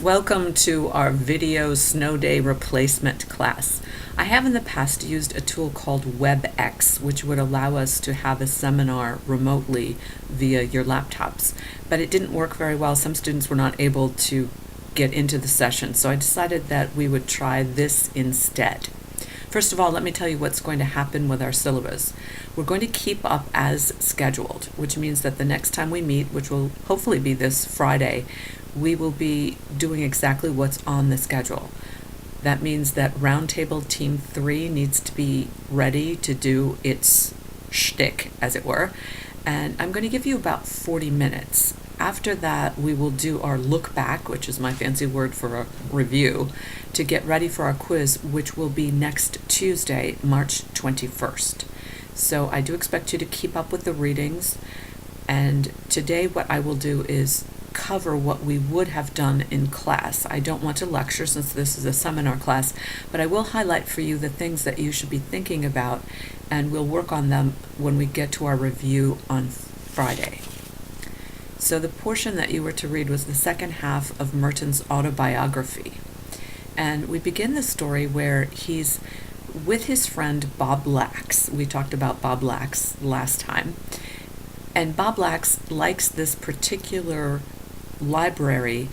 Welcome to our video snow day replacement class. I have in the past used a tool called WebEx, which would allow us to have a seminar remotely via your laptops, but it didn't work very well. Some students were not able to get into the session, so I decided that we would try this instead. First of all, let me tell you what's going to happen with our syllabus. We're going to keep up as scheduled, which means that the next time we meet, which will hopefully be this Friday, we will be doing exactly what's on the schedule. That means that Roundtable Team 3 needs to be ready to do its shtick, as it were, and I'm going to give you about 40 minutes. After that, we will do our look back, which is my fancy word for a review, to get ready for our quiz, which will be next Tuesday, March 21st. So I do expect you to keep up with the readings, and today what I will do is cover what we would have done in class. I don't want to lecture since this is a seminar class, but I will highlight for you the things that you should be thinking about, and we'll work on them when we get to our review on Friday. So the portion that you were to read was the second half of Merton's autobiography. And we begin the story where he's with his friend Bob Lax. We talked about Bob Lax last time. And Bob Lax likes this particular library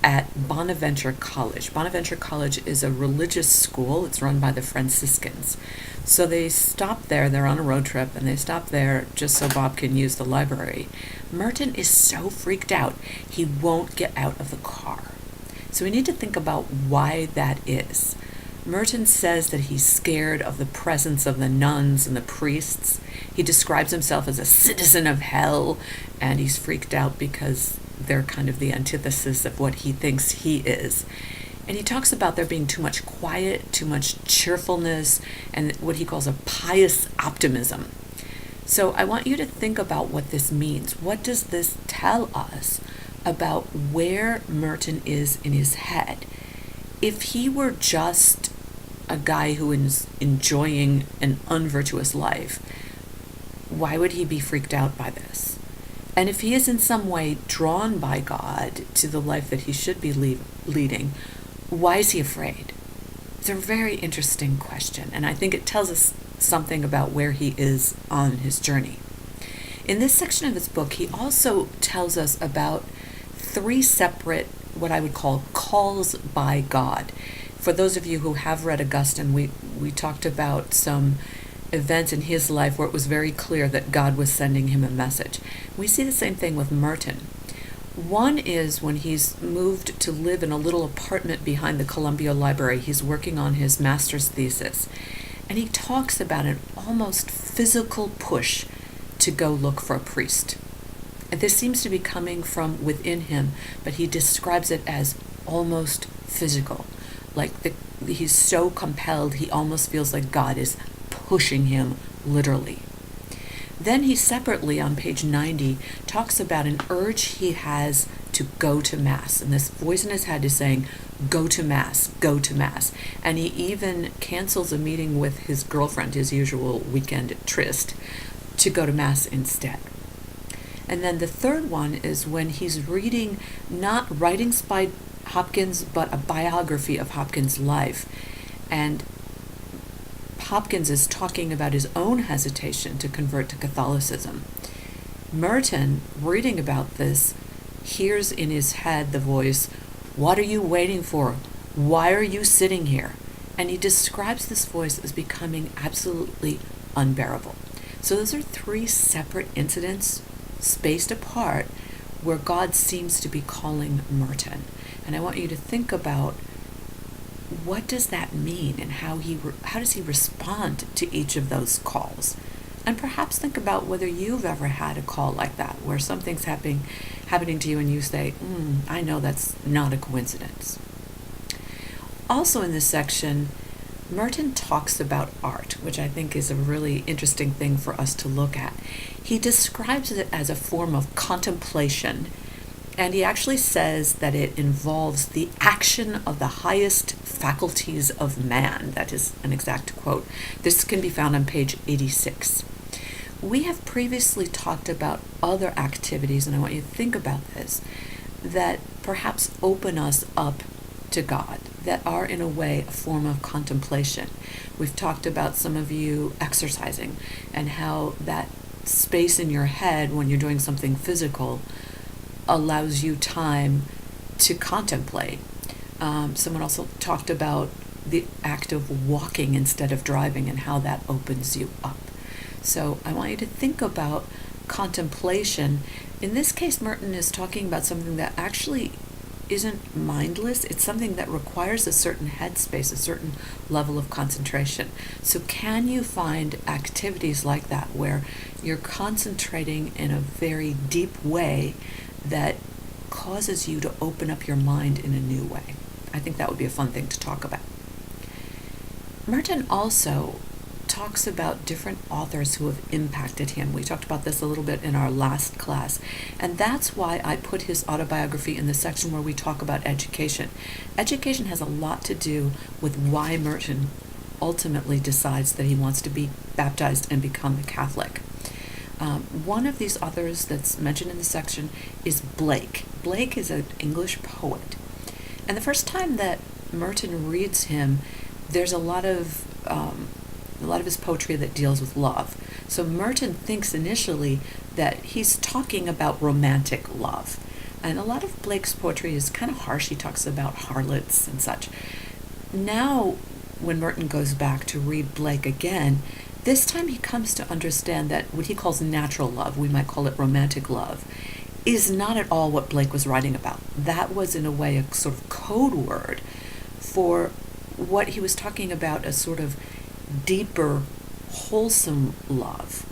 at Bonaventure College. Bonaventure College is a religious school. It's run by the Franciscans. So they stop there. They're on a road trip, and they stop there just so Bob can use the library. Merton is so freaked out, he won't get out of the car. So we need to think about why that is. Merton says that he's scared of the presence of the nuns and the priests. He describes himself as a citizen of hell, and he's freaked out because they're kind of the antithesis of what he thinks he is. And he talks about there being too much quiet, too much cheerfulness, and what he calls a pious optimism. So I want you to think about what this means. What does this tell us about where Merton is in his head? If he were just a guy who is enjoying an unvirtuous life, why would he be freaked out by this? And if he is in some way drawn by God to the life that he should be leading, why is he afraid? It's a very interesting question, and I think it tells us something about where he is on his journey. In this section of his book, he also tells us about three separate, what I would call, calls by God. For those of you who have read Augustine, we talked about some events in his life where it was very clear that God was sending him a message. We see the same thing with Merton. One is when he's moved to live in a little apartment behind the Columbia Library. He's working on his master's thesis, and he talks about an almost physical push to go look for a priest. And this seems to be coming from within him, but he describes it as almost physical. He's so compelled, he almost feels like God is pushing him literally. Then he separately, on page 90, talks about an urge he has to go to Mass. And this voice in his head is saying, go to Mass, go to Mass. And he even cancels a meeting with his girlfriend, his usual weekend tryst, to go to Mass instead. And then the third one is when he's reading, not writings by Hopkins, but a biography of Hopkins' life. And Hopkins is talking about his own hesitation to convert to Catholicism. Merton, reading about this, hears in his head the voice, "What are you waiting for? Why are you sitting here?" And he describes this voice as becoming absolutely unbearable. So those are three separate incidents, spaced apart, where God seems to be calling Merton. And I want you to think about what does that mean, and how does he respond to each of those calls? And perhaps think about whether you've ever had a call like that, where something's happening to you and you say, I know that's not a coincidence. Also in this section, Merton talks about art, which I think is a really interesting thing for us to look at. He describes it as a form of contemplation, and he actually says that it involves the action of the highest faculties of man. That is an exact quote. This can be found on page 86. We have previously talked about other activities, and I want you to think about this. that perhaps open us up to God, that are in a way a form of contemplation. We've talked about some of you exercising and how that space in your head when you're doing something physical allows you time to contemplate. Someone also talked about the act of walking instead of driving and how that opens you up. So I want you to think about contemplation. In this case, Merton is talking about something that actually isn't mindless. It's something that requires a certain headspace, a certain level of concentration. So can you find activities like that where you're concentrating in a very deep way that causes you to open up your mind in a new way? I think that would be a fun thing to talk about. Merton also talks about different authors who have impacted him. We talked about this a little bit in our last class, and that's why I put his autobiography in the section where we talk about education. Education has a lot to do with why Merton ultimately decides that he wants to be baptized and become a Catholic. One of these authors that's mentioned in the section is Blake. Blake is an English poet. And the first time that Merton reads him, there's a lot of his poetry that deals with love. So Merton thinks initially that he's talking about romantic love. And a lot of Blake's poetry is kind of harsh. He talks about harlots and such. Now, when Merton goes back to read Blake again, this time he comes to understand that what he calls natural love, we might call it romantic love, is not at all what Blake was writing about. That was, in a way, a sort of code word for what he was talking about, a sort of deeper, wholesome love.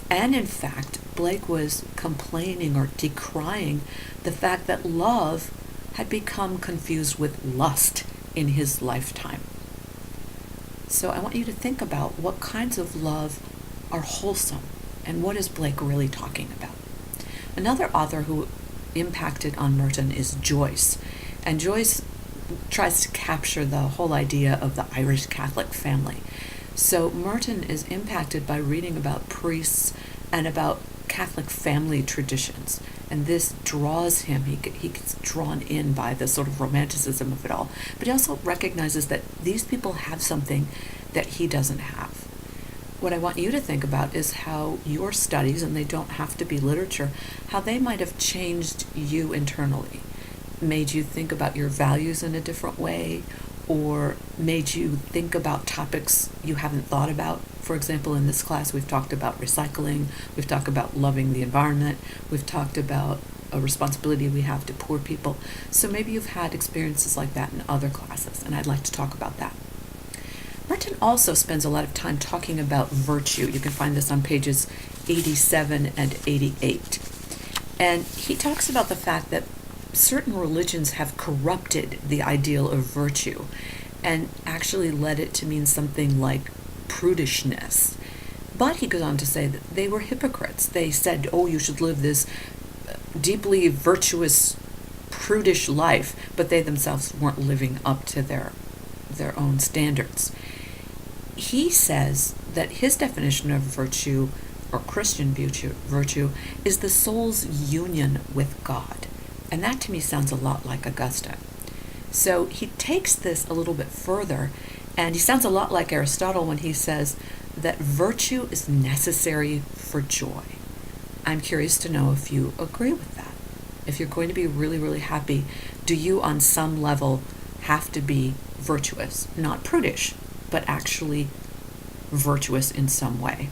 And in fact, Blake was complaining or decrying the fact that love had become confused with lust in his lifetime. So I want you to think about what kinds of love are wholesome and what is Blake really talking about. Another author who impacted on Merton is Joyce. And Joyce tries to capture the whole idea of the Irish Catholic family. So Merton is impacted by reading about priests and about Catholic family traditions. And this draws him, he gets drawn in by the sort of romanticism of it all. But he also recognizes that these people have something that he doesn't have. What I want you to think about is how your studies, and they don't have to be literature, how they might have changed you internally, made you think about your values in a different way, or made you think about topics you haven't thought about. For example, in this class, we've talked about recycling, we've talked about loving the environment, we've talked about a responsibility we have to poor people. So maybe you've had experiences like that in other classes, and I'd like to talk about that. Merton also spends a lot of time talking about virtue. You can find this on pages 87 and 88. And he talks about the fact that certain religions have corrupted the ideal of virtue and actually led it to mean something like prudishness. But he goes on to say that they were hypocrites. They said, oh, you should live this deeply virtuous, prudish life, but they themselves weren't living up to their own standards. He says that his definition of virtue, or Christian virtue, is the soul's union with God. And that to me sounds a lot like Augustine. So he takes this a little bit further, and he sounds a lot like Aristotle when he says that virtue is necessary for joy. I'm curious to know if you agree with that. If you're going to be really, really happy, do you on some level have to be virtuous? Not prudish, but actually virtuous in some way.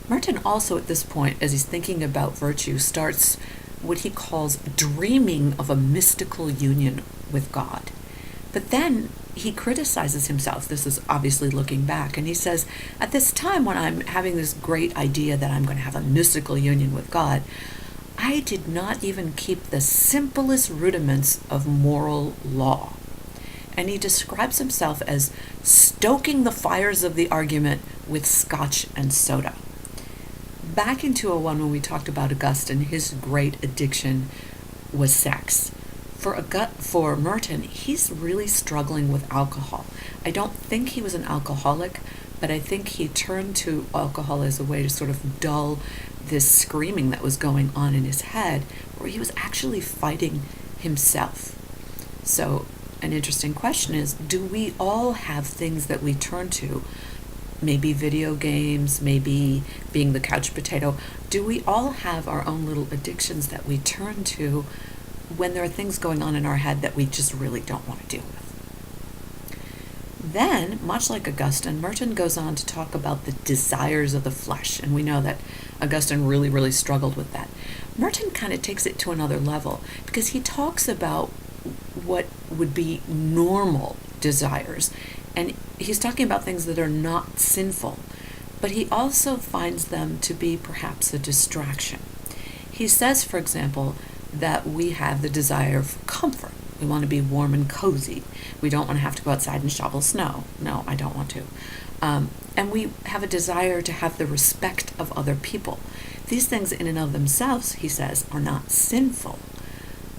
Merton also at this point, as he's thinking about virtue, starts what he calls dreaming of a mystical union with God. But then he criticizes himself. This is obviously looking back, and he says, at this time when I'm having this great idea that I'm going to have a mystical union with God, I did not even keep the simplest rudiments of moral law. And he describes himself as stoking the fires of the argument with scotch and soda. Back in 201, when we talked about Augustine, his great addiction was sex. For Merton, he's really struggling with alcohol. I don't think he was an alcoholic, but I think he turned to alcohol as a way to sort of dull this screaming that was going on in his head, where he was actually fighting himself. So an interesting question is, do we all have things that we turn to? Maybe video games, maybe being the couch potato. Do we all have our own little addictions that we turn to when there are things going on in our head that we just really don't want to deal with? Then, much like Augustine, Merton goes on to talk about the desires of the flesh, and we know that Augustine really, really struggled with that. Merton kind of takes it to another level because he talks about what would be normal desires, and he's talking about things that are not sinful, but he also finds them to be perhaps a distraction. He says, for example, that we have the desire for comfort. We want to be warm and cozy. We don't want to have to go outside and shovel snow. No, I don't want to. And we have a desire to have the respect of other people. These things in and of themselves, he says, are not sinful,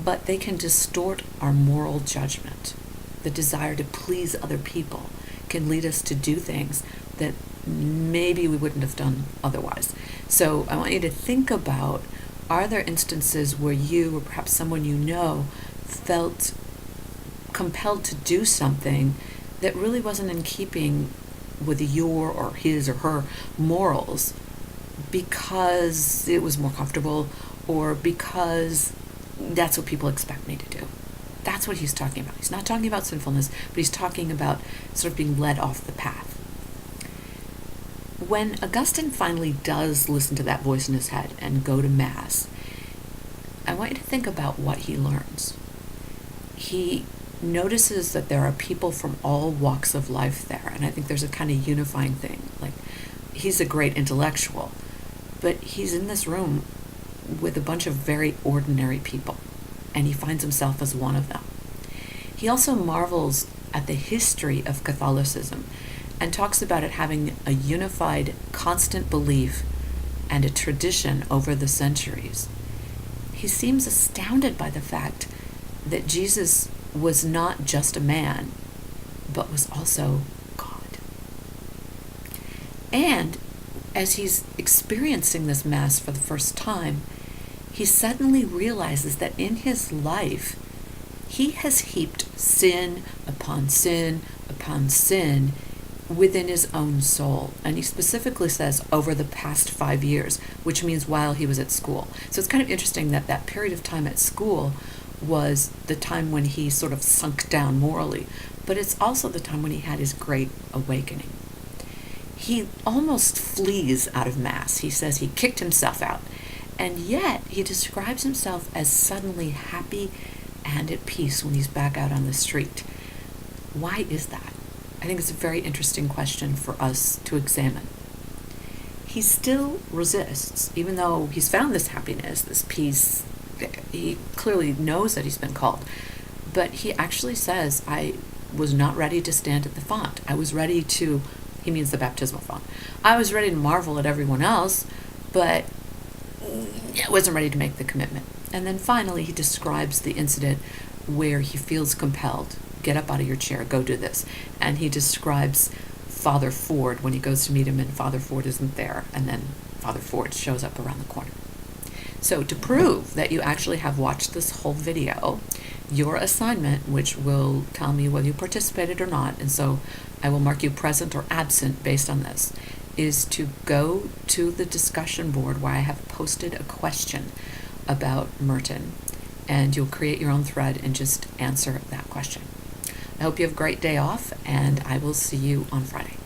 but they can distort our moral judgment. The desire to please other people can lead us to do things that maybe we wouldn't have done otherwise. So I want you to think about, are there instances where you, or perhaps someone you know, felt compelled to do something that really wasn't in keeping with your or his or her morals because it was more comfortable or because that's what people expect me to do? That's what he's talking about. He's not talking about sinfulness, but he's talking about sort of being led off the path. When Augustine finally does listen to that voice in his head and go to Mass, I want you to think about what he learns. He notices that there are people from all walks of life there, and I think there's a kind of unifying thing. Like, he's a great intellectual, but he's in this room with a bunch of very ordinary people, and he finds himself as one of them. He also marvels at the history of Catholicism and talks about it having a unified, constant belief and a tradition over the centuries. He seems astounded by the fact that Jesus was not just a man, but was also God. And as he's experiencing this Mass for the first time, he suddenly realizes that in his life, he has heaped sin upon sin upon sin within his own soul. And he specifically says over the past 5 years, which means while he was at school. So it's kind of interesting that that period of time at school was the time when he sort of sunk down morally, but it's also the time when he had his great awakening. He almost flees out of Mass. He says he kicked himself out, and yet he describes himself as suddenly happy and at peace when he's back out on the street. Why is that? I think it's a very interesting question for us to examine. He still resists, even though he's found this happiness, this peace. He clearly knows that he's been called, but he actually says, I was not ready to stand at the font. I was ready to, he means the baptismal font. I was ready to marvel at everyone else, but I wasn't ready to make the commitment. And then finally he describes the incident where he feels compelled. Get up out of your chair, go do this. And he describes Father Ford when he goes to meet him and Father Ford isn't there, and then Father Ford shows up around the corner. So to prove that you actually have watched this whole video, your assignment, which will tell me whether you participated or not, and so I will mark you present or absent based on this, is to go to the discussion board where I have posted a question about Merton, and you'll create your own thread and just answer that question. I hope you have a great day off, and I will see you on Friday.